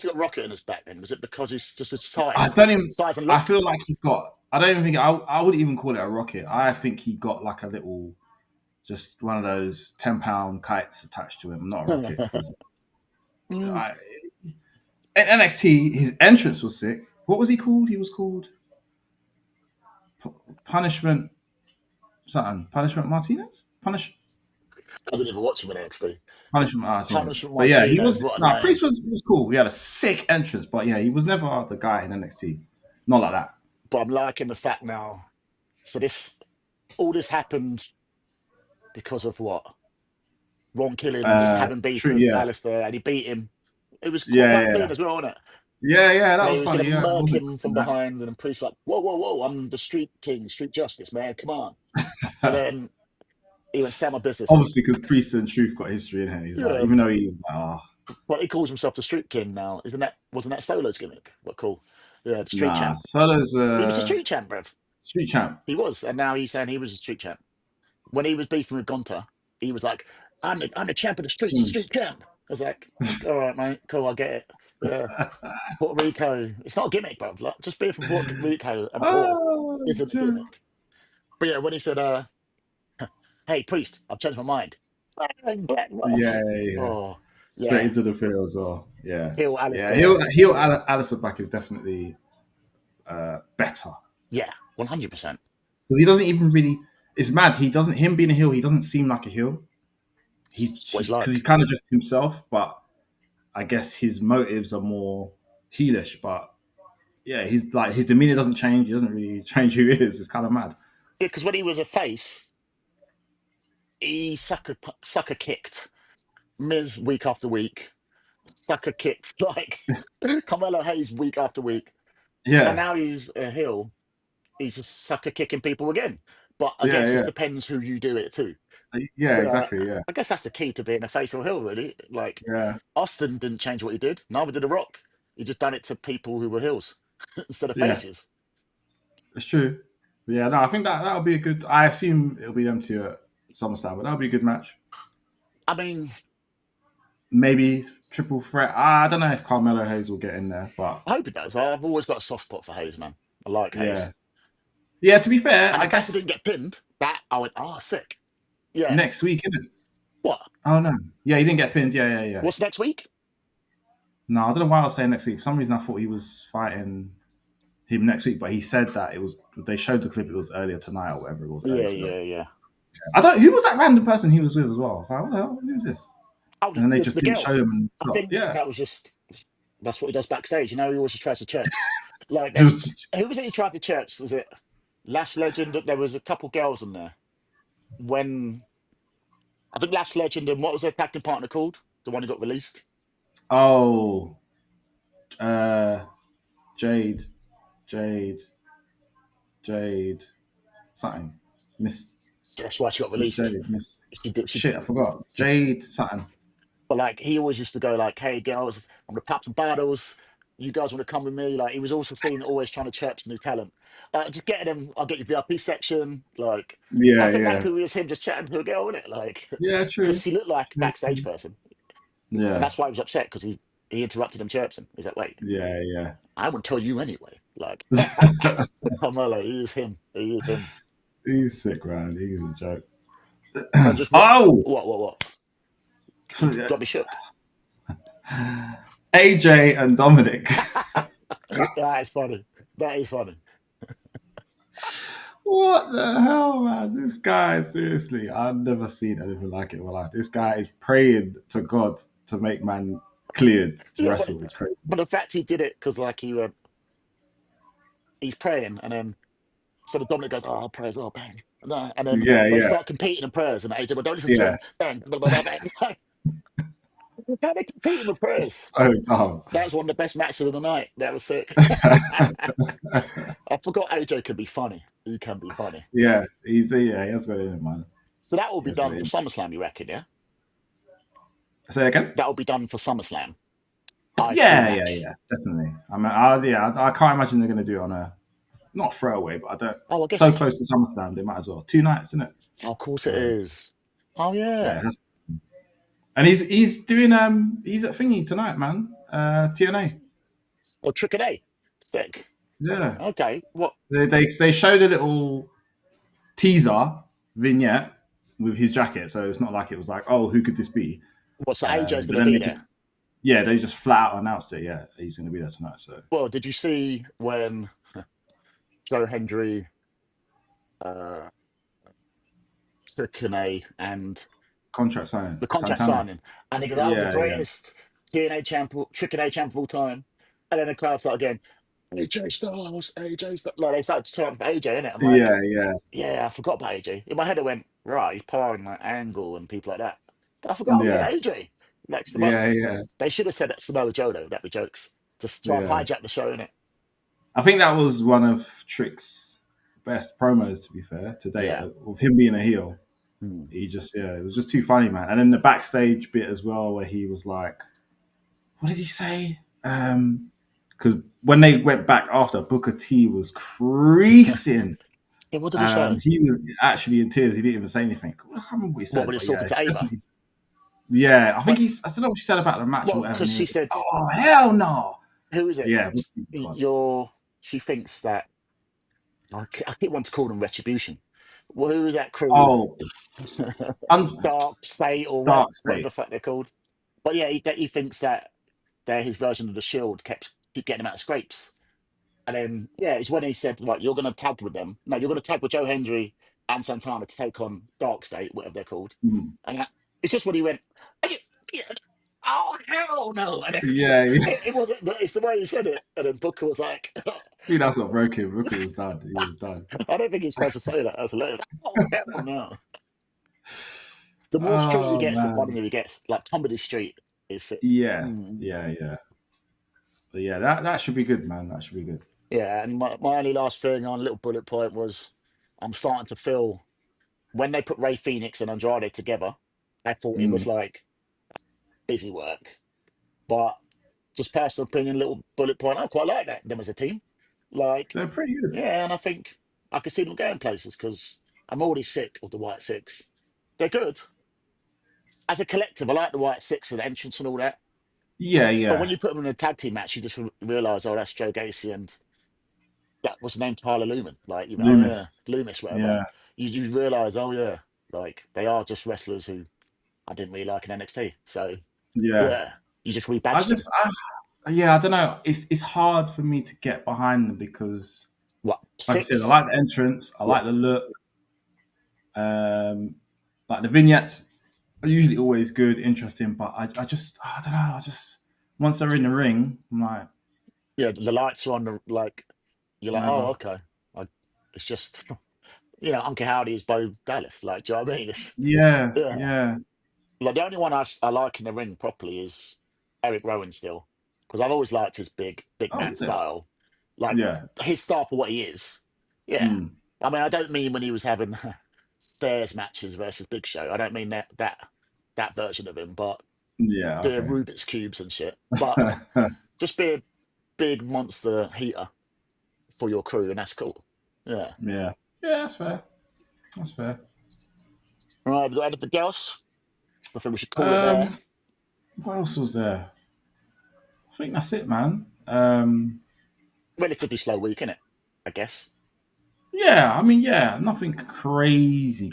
got Rocket in his back then? Was it because he's just his I size, don't even. size and I look? feel like he got. I don't even think. I wouldn't even call it a rocket. I think he got like a little, just one of those 10-pound kites attached to him. Not a rocket because Mm, I in NXT his entrance was sick. What was he called? He was called Punishment something. Punishment Martinez. I didn't even watch him in NXT. Punishment Martinez. Punishment But yeah, he Martinez, was. what a No, name! Priest was cool. He had a sick entrance, but yeah, he was never the guy in NXT. Not like that. But I'm liking the fact now. So all this happened because of what? Ron Killings having beef True. with Yeah. Aleister, and he beat him. It was quite clean Yeah. as well, wasn't it? Yeah. That And he was was going funny. to Yeah, I murk wasn't him from expecting behind, and then Priest like, whoa, I'm the street king, street justice, man, come on. And that. then he went, set my business. Obviously, because Priest and Truth got history in here. He's like, Yeah, even though he was like, oh, but he calls himself the street king now. Wasn't that Solo's gimmick? But cool. Yeah, the street nah, champ. Solo's He was a street champ, bruv. street champ. He was, and now he's saying he was a street champ. When he was beefing with Gonta, he was like, I'm the champ of the streets, street champ." I was like, "All right, mate, cool, I get it." Yeah, Puerto Rico. It's not a gimmick, bruv. Like, just being from Puerto Rico and poor Oh, isn't a true. gimmick. But yeah, when he said, "Hey, priest, I've changed my mind." Bang, Black Yeah, Ross. yeah. Oh, Straight yeah. into the field as well. Yeah. Hill Yeah. Alistair. Alistair Black is definitely better. Yeah, 100%. Because he doesn't even really. It's mad. He doesn't. Him being a heel, he doesn't seem like a heel. It's what he's Because he's like. kind of just himself. But I guess his motives are more heelish. But yeah, he's like his demeanor doesn't change. He doesn't really change who he is. It's kind of mad. Yeah, because when he was a face, he sucker kicked Miz week after week, sucker kicked like Carmelo Hayes week after week, and Yeah. now he's a heel. He's just sucker kicking people again. But I Yeah. guess it Yeah. depends who you do it to. Yeah. Yeah, Exactly. Yeah. I guess that's the key to being a face or heel, really. Like Yeah. Austin didn't change what he did. Neither did The Rock. He just done it to people who were heels instead of Yeah. faces. It's true. Yeah, no, I think that'll be a good. I assume it'll be them two at SummerSlam, but that'll be a good match. I mean, Maybe triple threat. I don't know if Carmelo Hayes will get in there, but I hope he does. I've always got a soft spot for Hayes, man. I like yeah, Hayes. yeah. To be fair, And I the fact he guess didn't get pinned, that I went, oh, sick. Yeah. next week, isn't it? What? Oh no, yeah, he didn't get pinned. Yeah. What's next week? No, I don't know why I was saying next week. For some reason, I thought he was fighting him next week, but he said that it was. They showed the clip. It was earlier tonight or whatever it was earlier today. Yeah. I don't. Who was that random person he was with as well? I was like, what the hell? Who is this? Oh, And then they just the didn't girl. show them. And I stop. think Yeah, that was just that's what he does backstage. You know, he always just tries to church. Like just who was it he tried to church? Was it Lash Legend? There was a couple girls on there. When I think Lash Legend and what was their acting partner called? The one who got released? oh. Uh, Jade, Jade, Jade, something. Miss That's why she got Miss released. Jade, Miss She shit, I forgot. Jade, something. But like he always used to go like, "Hey girls, I'm gonna pop some bottles. You guys want to come with me?" Like he was also seen always trying to chirp new talent. Just getting them. I'll get you VIP section. Like Yeah, something like yeah, it was him just chatting to a girl, wasn't it? Like yeah. because True. she looked like a True, backstage true. person, and Yeah, that's why he was upset because he interrupted him chirping. He's like, "Wait, yeah. I wouldn't tell you anyway." Like Carmelo, he is him. He is him. He's sick, man. He's a joke. I just Oh, what? Got me shook. AJ and Dominic. That is funny. That is funny. What the hell, man? This guy, seriously, I've never seen anything like it in my life. This guy is praying to God to make man cleared to Yeah, wrestle. It's crazy. but the fact he did it because like he's praying, and then so the Dominic goes, "Oh, prayers, oh bang," and then Yeah, they yeah, start competing in prayers, and AJ, "Well, don't listen to yeah. him, bang, blah, blah, blah, bang." How they competing with prayers? So dumb. That was one of the best matches of the night. That was sick. I forgot AJ can be funny. He can be funny. Yeah, he has got it in, man. So that will He be has got done it for in. SummerSlam, you reckon? Yeah, Say again? that will be done for SummerSlam. IC Yeah, match. definitely. I mean, I can't imagine they're going to do it on a not throwaway, but I don't. Oh, I So guess. close to SummerSlam, they might as well. 2 nights, isn't it? Oh, of course it So is. Oh yeah, yeah. and he's doing he's at thingy tonight, man. TNA. Oh, Trick and A. Sick. Yeah, Okay. What? they showed a little teaser vignette with his jacket, so it's not like it was like, oh, who could this be? What's the AJ's But going to then be they there? just they just flat out announced it. Yeah, he's going to be there tonight. So Well, did you see when Joe Hendry, uh, Trick and A, and contract signing, the contract Santana. signing, and he goes, "Oh, the Yeah, greatest TNA champ, Trick and A champ of all time," and then the crowd start again. AJ Styles, AJ Styles. Like they started chanting for AJ, innit? I'm like, yeah. yeah, I forgot about AJ. In my head, I went, right, he's powering like Angle and people like that. But I forgot, oh yeah, Yeah, AJ. Next to yeah, yeah, they should have said that Samoa Joe though. That'd be jokes. Just try and yeah. hijack the show, innit? I think that was one of Trick's best promos. To be fair, to date, Yeah. of him being a heel. Hmm. He just it was just too funny, man. And then the backstage bit as well, where he was like, what did he say? Because when they went back after, Booker T was creasing. Yeah, what did he say? He was actually in tears. He didn't even say anything. I can't remember what he What, said, when he but was yeah, talking to it's Ava? definitely. Yeah, I think What? he's. I don't know what she said about the match or Well, whatever. because And he she was, said, oh hell no. who is But it? yeah, God. She thinks that, I keep wanting to call them Retribution. Well, who is that crew? Oh, un- Dark State or Dark whatever State. the fuck they're called. But yeah, he thinks that they're his version of the Shield, keep getting him out of scrapes. And then yeah, it's when he said, like, you're gonna tag with them. No, you're gonna tag with Joe Hendry and Santana to take on Dark State, whatever they're called. Mm. And it's just when he went, "Are you- yeah, oh hell no!" And then, Yeah, it wasn't. It's the way he said it. And then Booker was like, I think that's what broke him. Rooker was done. He was done. "I don't think he's supposed to say that." I was hilarious. Oh hell no! The more street he Oh gets, the man. funnier he gets. Like Comedy Street is sick. Yeah, Mm. yeah. But yeah, that should be good, man. That should be good. Yeah, and my only last thing on little bullet point was I'm starting to feel when they put Ray Phoenix and Andrade together, I thought it was Mm. like busy work. But just personal opinion, little bullet point, I quite like that them as a team. Like, They're pretty good. yeah, and I think I can see them going places because I'm already sick of the White Six. They're good as a collective. I like the White Six and the entrance and all that. Yeah, But when yeah. you put them in a tag team match, you just realize, oh, that's Joe Gacy and that was named Tyler Lumen. Like, you know, oh yeah, Loomis. Loomis, whatever. Yeah, You realize, oh yeah, like they are just wrestlers who I didn't really like in NXT. So yeah. yeah, you just I rebadge them. just, yeah, I don't know. It's hard for me to get behind them because, What, like I said, I like six? the entrance, I Yeah. like the look. Um, like the vignettes are usually always good, interesting. But I just, I don't know. I just once they're in the ring, I'm like, Yeah, the lights are on the like. You're like, oh, whatever. okay. It's just, Uncle Howdy is Bo Dallas. Like, do you know what I mean? Yeah, Yeah. yeah. Like the only one I like in the ring properly is Eric Rowan still, because I've always liked his big Oh, man is it? style, like Yeah. his style for what he is. Yeah. Mm. I mean, I don't mean when he was having stairs matches versus Big Show. I don't mean that version of him, but Yeah. doing Okay. Rubik's cubes and shit. But just be a big monster heater for your crew, and that's cool. Yeah. Yeah. Yeah. That's fair. That's fair. Right, we got anything else? I think we should call it there. Um, what else was there? I think that's it, man. Relatively slow week, innit? I guess. Yeah, I mean, yeah, nothing crazy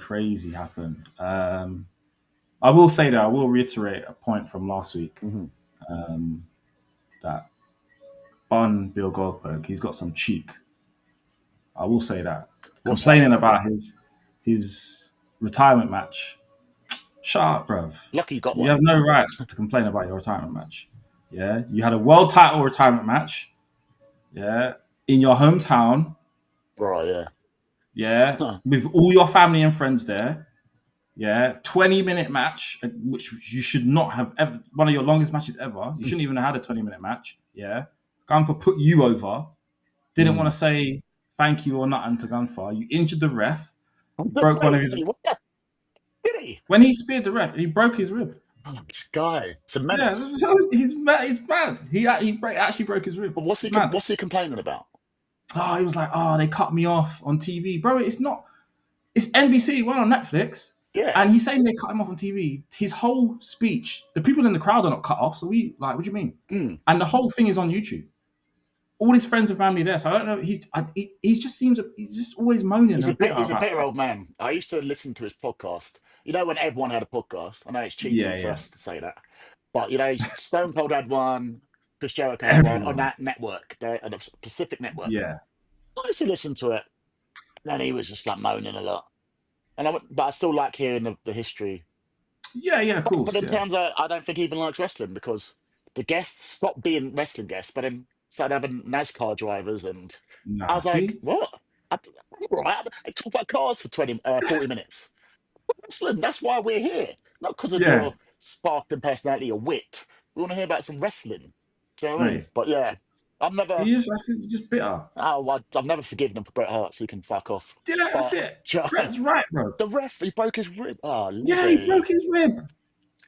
happened. I will say that I will reiterate a point from last week Hmm. that Bun Bill Goldberg, he's got some cheek. I will say that. What's that? Complaining about his retirement match. Shut up, bruv. Lucky you got You one. have no right to complain about your retirement match. Yeah, you had a world title retirement match. Yeah, in your hometown. Right, yeah. Yeah, Huh. with all your family and friends there. Yeah, 20-minute match, which you should not have ever, one of your longest matches ever. You shouldn't even have had a 20-minute match. Yeah. Gunfer put you over, didn't want Mm. to say thank you or nothing to Gunfer. You injured the ref, broke one of his. Wait, what the? Did he? When he speared the ref, he broke his rib. Oh, this guy, it's a Yeah, menace. he's mad. He's mad. Actually broke his rib. But He's mad. what's he complaining about? Oh, he was like, oh, they cut me off on TV, bro. It's not. It's NBC. One on Netflix, Yeah. and he's saying they cut him off on TV. His whole speech, the people in the crowd are not cut off. So we like, what do you mean? Mm. And the whole thing is on YouTube. All his friends and family there. So I don't know. He just seems he's just always moaning and bitter He's a about bitter stuff. old man. I used to listen to his podcast. You know, when everyone had a podcast. I know it's cheeky Yeah, for yeah. us to say that, but you know, Stone Cold had one, Chris Jericho had one on Everyone. that network, on the Pacific Network. Yeah. I used to listen to it, and he was just like moaning a lot. But I still like hearing the history. Yeah, yeah, of But course. then Yeah. turns out I don't think he even likes wrestling because the guests stopped being wrestling guests, but then started having NASCAR drivers, and I Nah, was like, see? what? I'm all right. I talk about cars for 40 minutes. Wrestling, that's why we're here. Not because of Yeah, your sparkling personality or wit. We want to hear about some wrestling. Do you know what I mean? mate. But yeah, I think he's just bitter. I've never forgiven him for Bret Hart, so he can fuck off. Yeah, that's But it. Brett's right, bro. the ref, he broke his rib. Oh, Yeah, he broke Libby. his rib.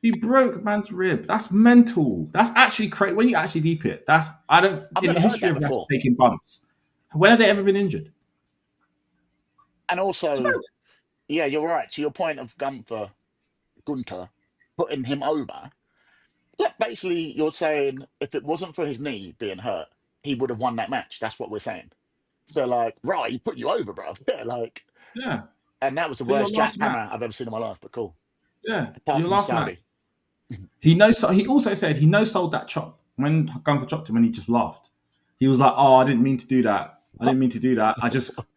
He broke man's rib. That's mental. That's actually crazy. When you actually deep it, that's I don't I've in the never heard history that of refs before. taking bumps. When have they ever been injured? And It's also, mad. yeah, you're right. To your point of Gunter putting him over, like basically you're saying if it wasn't for his knee being hurt, he would have won that match. That's what we're saying. So like, right, he put you over, bro. Yeah, like, Yeah, and that was the for your worst last match. jackhammer I've ever seen in my life. But cool. Yeah, Apart your from last match. Saudi. He knows. He also said he no sold that chop when Gunther chopped him, and he just laughed. He was like, "Oh, I didn't mean to do that. I didn't mean to do that.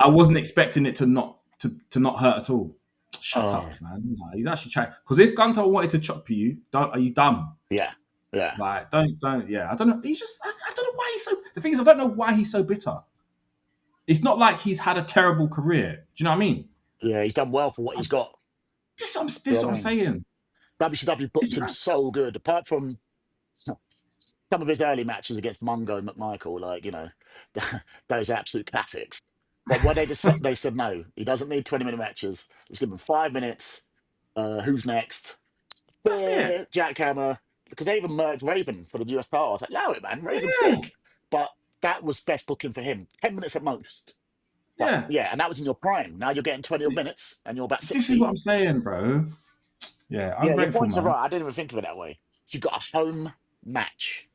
I wasn't expecting it to not hurt at all." Shut Oh, up, man. Like, he's actually trying. Because if Gunther wanted to chop you, are you dumb? yeah, yeah, Like, don't. Yeah, I don't know. He's just. I don't know why he's so. The thing is, I don't know why he's so bitter. It's not like he's had a terrible career. Do you know what I mean? yeah. He's done well for what he's got. This Do you is know what what I'm I mean? saying. WCW It's booked him mad. so good. Apart from some of his early matches against Mungo and McMichael, like those absolute classics. But what they said no, he doesn't need 20-minute matches. Let's give him 5 minutes. Who's next? That's it. Jackhammer. Because they even merged Raven for the US title. I was like, allow it, man. Raven's Yeah, sick. But that was best booking for him. 10 minutes at most. But yeah. yeah, and that was in your prime. Now you're getting 20 odd This, minutes and you're about this is what 60. I'm saying, bro. Yeah, Yeah, your ungrateful, points are man. right. I didn't even think of it that way. You've got a home match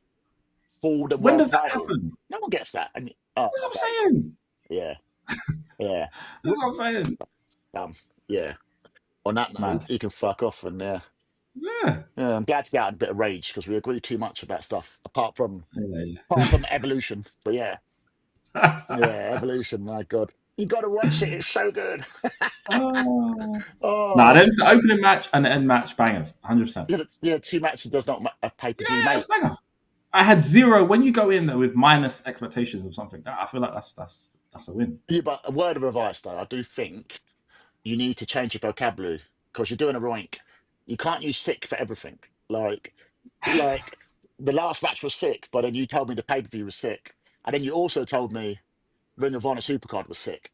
for the When world does that title. happen? No one gets that. And oh That's my what I'm days. saying. Yeah, yeah, That's what I'm saying. yeah. On that note, Mad. you can fuck off and yeah. Yeah. Yeah, I'm glad to get out in a bit of rage because we agree too much about stuff Yeah. apart from evolution. But yeah, yeah, evolution. My God, you got to watch it. It's so good. Oh. Nah, Oh, the opening match and the end match bangers, 100%. yeah. Two matches does not a pay per view, Yeah, it's mate. banger. I had zero. When you go in there with minus expectations of something, I feel like that's a win. Yeah, but a word of advice though, I do think you need to change your vocabulary because you're doing a roink. You can't use sick for everything. Like the last match was sick, but then you told me the pay per view was sick, and then you also told me Ring of Honor Supercard was sick.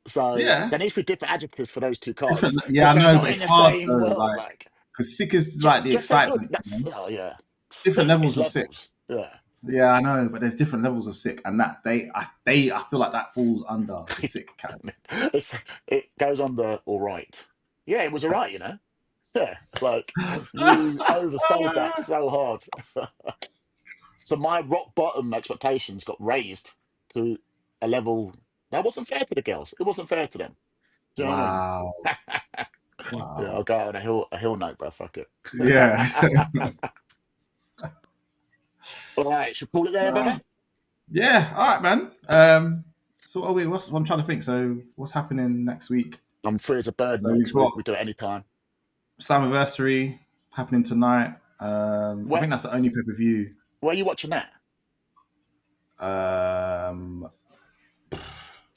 So Yeah, there needs to be different adjectives for those two different. cards, Yeah, but I they're know, not but in it's the hard same though. world. Like, Like because sick is like the just say good. excitement. That's oh yeah, Different sick is levels of sick. levels. Yeah, Yeah, I know, but there's different levels of sick, and that I feel like that falls under the sick category. it's it goes on the all right. Yeah, it was all right. Yeah, like you oversold that so hard. So my rock bottom expectations got raised to a level that wasn't fair to the girls. It wasn't fair to them. Do you know what I mean? Wow, Yeah, I'll wow, go out on a hill note, bro. Fuck it. yeah. All right, should we call it there, Ah, brother? yeah, all right, man. So I'm trying to think. So what's happening next week? I'm free as a bird So we've next week. got We do it anytime. Slammiversary happening tonight. I Where think that's the only pay per view. where are you watching that? Um,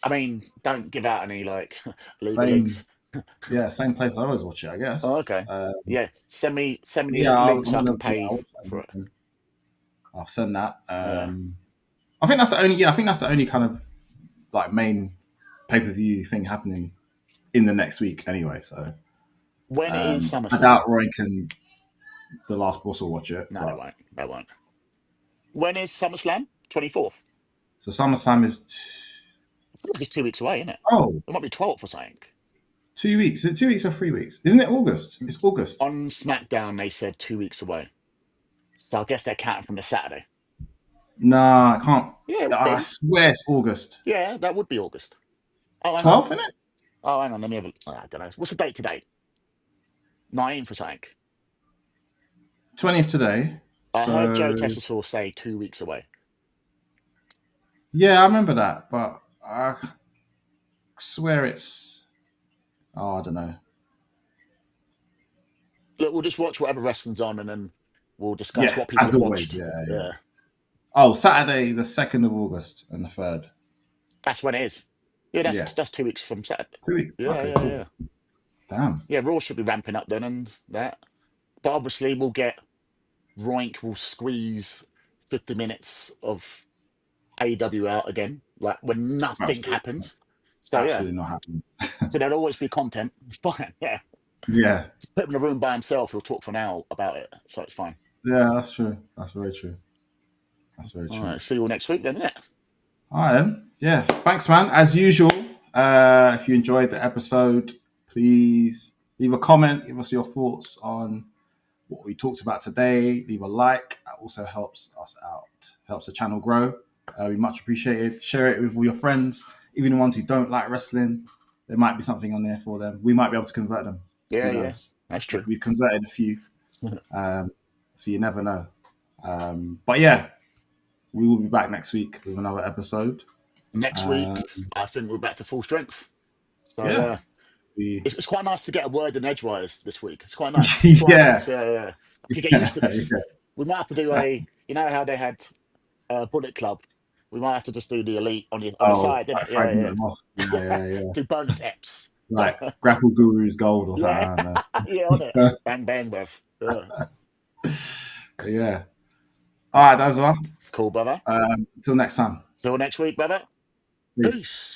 I mean, don't give out any like legal same, links. yeah, same place I always watch it. I Oh, guess. okay. Yeah, send me Yeah, the link so I'm I gonna. can Yeah, pay for it. I'll send that. Yeah. I think that's the only. Yeah, I think that's the only kind of like main pay per view thing happening in the next week. Anyway, so When is I SummerSlam? doubt Roy can. the last boss will watch it. No, they But won't. They won't. When is SummerSlam? 24th. so SummerSlam is I feel like it's 2 weeks away, isn't it? oh It might be 12th or something. 2 weeks. Is it 2 weeks or 3 weeks? Isn't it August? It's August. On SmackDown, they said 2 weeks away. So I guess they're counting from the Saturday. Nah, I can't. Yeah, it would I be. swear it's August. Yeah, that would be August. Oh, hang on. 12th, isn't it? Oh, hang on. Let me have a look. Oh, I don't know. What's the date today? 19th or something. 20th today. I heard Joe So Tessitore say 2 weeks away. yeah, I remember that, but I swear it's. Oh, I don't know. Look, we'll just watch whatever wrestling's on, and then we'll discuss Yeah, what people as have always. watched. Yeah, yeah. Yeah, Oh, Saturday, the 2nd of August and the 3rd. that's when it is. Yeah, Yeah, that's 2 weeks from Saturday. 2 weeks. Yeah, Okay, yeah, cool. yeah. Damn. Yeah, Raw should be ramping up then, and that. But obviously, we'll get Roink will squeeze 50 minutes of AEW out again, like when nothing Absolutely, happens. So yeah, absolutely not happening. so there'll always be content. It's fine. Yeah, Yeah, just put him in a room by himself. He'll talk for an hour about it, so it's fine. yeah, that's true. That's very true. That's very All true. right, see you all next week then, innit? All right, then. Yeah, thanks, man. As usual, if you enjoyed the episode, please leave a comment. Give us your thoughts on what we talked about today. Leave a like. That also helps us out. Helps the channel grow. We much appreciate it. Share it with all your friends, even the ones who don't like wrestling. There might be something on there for them. We might be able to convert them. Yeah, Who yeah, knows? that's true. We've converted a few, so you never know. But yeah, we will be back next week with another episode. Next Uh, week, I think we're back to full strength. So yeah, yeah, we it's quite nice to get a word in edgewise this week. It's quite nice. It's quite yeah, nice. Yeah, yeah. I can get used yeah, to this. We might have to do you know how they had Bullet Club. We might have to just do the elite on the Oh, side, innit? like Yeah, fragment yeah, them off. yeah. Yeah, yeah. Do bonus eps. Like Grapple Guru's Gold or something. Yeah, I don't yeah, on it. know. Bang, bang, bruv. Yeah. Yeah. All right, that's all. Cool, brother. Until next time. Till next week, brother. Peace. Peace.